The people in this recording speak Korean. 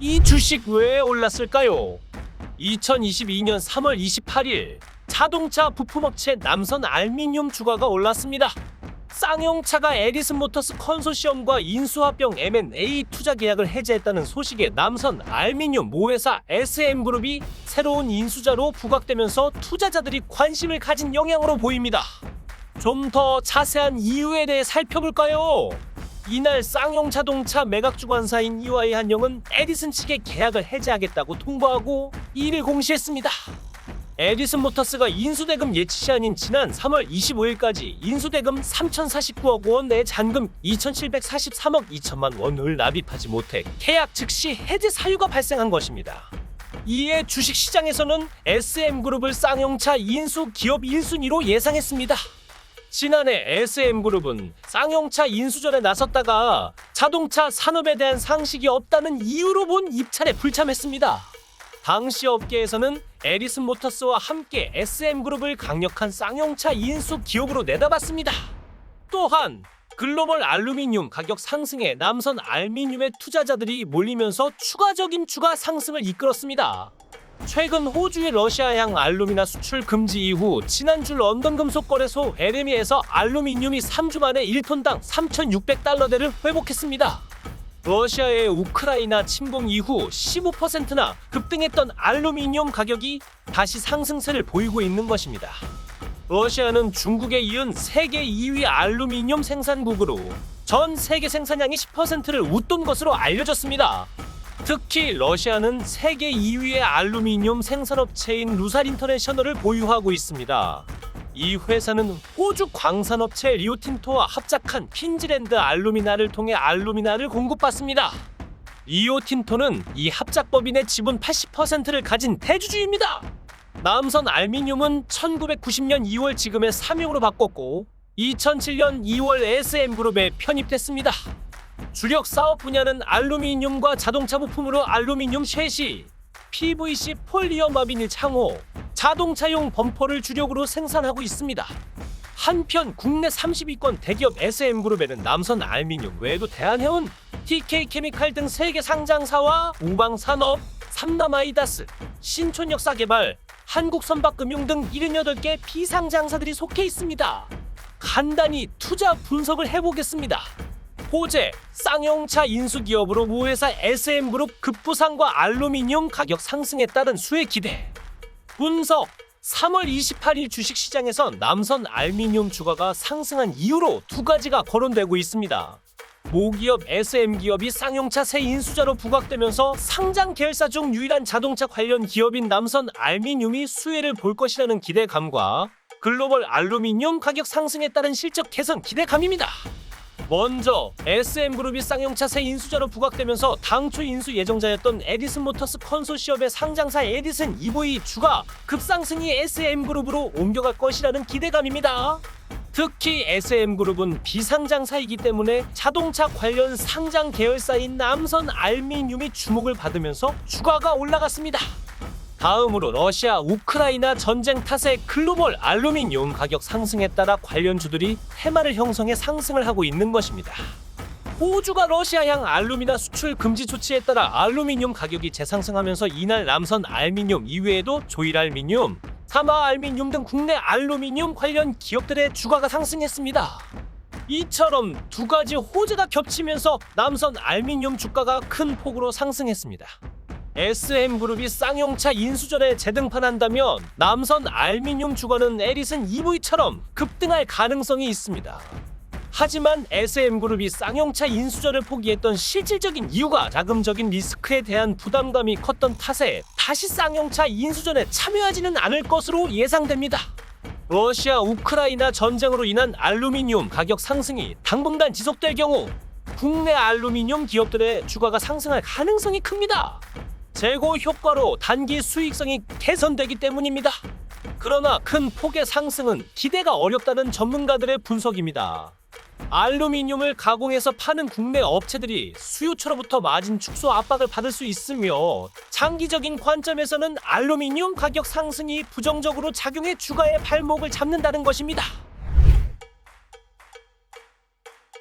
이 주식 왜 올랐을까요? 2022년 3월 28일 자동차 부품업체 남선 알미늄 주가가 올랐습니다. 쌍용차가 에디슨 모터스 컨소시엄과 인수합병 M&A 투자 계약을 해지했다는 소식에 남선 알미늄 모회사 SM그룹이 새로운 인수자로 부각되면서 투자자들이 관심을 가진 영향으로 보입니다. 좀 더 자세한 이유에 대해 살펴볼까요? 이날 쌍용자동차 매각주관사인 EY한영은 에디슨 측에 계약을 해지하겠다고 통보하고 이를 공시했습니다. 에디슨 모터스가 인수대금 예치시한인 지난 3월 25일까지 인수대금 3,049억 원 내 잔금 2,743억 2천만 원을 납입하지 못해 계약 즉시 해지 사유가 발생한 것입니다. 이에 주식시장에서는 SM그룹을 쌍용차 인수 기업 1순위로 예상했습니다. 지난해 SM그룹은 쌍용차 인수전에 나섰다가 자동차 산업에 대한 상식이 없다는 이유로 본 입찰에 불참했습니다. 당시 업계에서는 에디슨 모터스와 함께 SM그룹을 강력한 쌍용차 인수 기업으로 내다봤습니다. 또한 글로벌 알루미늄 가격 상승에 남선 알미늄의 투자자들이 몰리면서 추가적인 주가 상승을 이끌었습니다. 최근 호주의 러시아향 알루미나 수출 금지 이후 지난주 런던 금속거래소 LME에서 알루미늄이 3주 만에 1톤당 3,600달러대를 회복했습니다. 러시아의 우크라이나 침공 이후 15%나 급등했던 알루미늄 가격이 다시 상승세를 보이고 있는 것입니다. 러시아는 중국에 이은 세계 2위 알루미늄 생산국으로 전 세계 생산량의 10%를 웃돈 것으로 알려졌습니다. 특히 러시아는 세계 2위의 알루미늄 생산업체인 루살 인터내셔널을 보유하고 있습니다. 이 회사는 호주 광산업체 리오틴토와 합작한 퀸즐랜드 알루미나를 통해 알루미나를 공급받습니다. 리오틴토는 이 합작법인의 지분 80%를 가진 대주주입니다. 남선 알미늄은 1990년 2월 지금의 사명으로 바꿨고 2007년 2월 SM그룹에 편입됐습니다. 주력 사업 분야는 알루미늄과 자동차 부품으로 알루미늄 쉐시, PVC 폴리어마 비닐 창호, 자동차용 범퍼를 주력으로 생산하고 있습니다. 한편 국내 30위권 대기업 SM그룹에는 남선 알미늄 외에도 대한해운, TK케미칼 등 세계 상장사와 우방산업, 삼남아이다스, 신촌역사개발, 한국선박금융 등 78개 비상장사들이 속해 있습니다. 간단히 투자 분석을 해보겠습니다. 호재, 쌍용차 인수기업으로 모회사 SM그룹 급부상과 알루미늄 가격 상승에 따른 수혜 기대. 분석, 3월 28일 주식시장에서 남선 알미늄 주가가 상승한 이유로 두 가지가 거론되고 있습니다. 모기업 SM기업이 쌍용차 새 인수자로 부각되면서 상장 계열사 중 유일한 자동차 관련 기업인 남선 알미늄이 수혜를 볼 것이라는 기대감과 글로벌 알루미늄 가격 상승에 따른 실적 개선 기대감입니다. 먼저 SM그룹이 쌍용차 새 인수자로 부각되면서 당초 인수 예정자였던 에디슨 모터스 컨소시엄의 상장사 에디슨 EV 주가 급상승이 SM그룹으로 옮겨갈 것이라는 기대감입니다. 특히 SM그룹은 비상장사이기 때문에 자동차 관련 상장 계열사인 남선 알미늄이 주목을 받으면서 주가가 올라갔습니다. 다음으로 러시아 우크라이나 전쟁 탓에 글로벌 알루미늄 가격 상승에 따라 관련주들이 테마를 형성해 상승을 하고 있는 것입니다. 호주가 러시아향 알루미나 수출 금지 조치에 따라 알루미늄 가격이 재상승하면서 이날 남선 알미늄 이외에도 조일알미늄, 사마알미늄 등 국내 알루미늄 관련 기업들의 주가가 상승했습니다. 이처럼 두 가지 호재가 겹치면서 남선 알미늄 주가가 큰 폭으로 상승했습니다. SM그룹이 쌍용차 인수전에 재등판한다면 남선 알미늄 주가는 에디슨 EV처럼 급등할 가능성이 있습니다. 하지만 SM그룹이 쌍용차 인수전을 포기했던 실질적인 이유가 자금적인 리스크에 대한 부담감이 컸던 탓에 다시 쌍용차 인수전에 참여하지는 않을 것으로 예상됩니다. 러시아 우크라이나 전쟁으로 인한 알루미늄 가격 상승이 당분간 지속될 경우 국내 알루미늄 기업들의 주가가 상승할 가능성이 큽니다. 재고 효과로 단기 수익성이 개선되기 때문입니다. 그러나 큰 폭의 상승은 기대가 어렵다는 전문가들의 분석입니다. 알루미늄을 가공해서 파는 국내 업체들이 수요처로부터 마진 축소 압박을 받을 수 있으며 장기적인 관점에서는 알루미늄 가격 상승이 부정적으로 작용해 주가의 발목을 잡는다는 것입니다.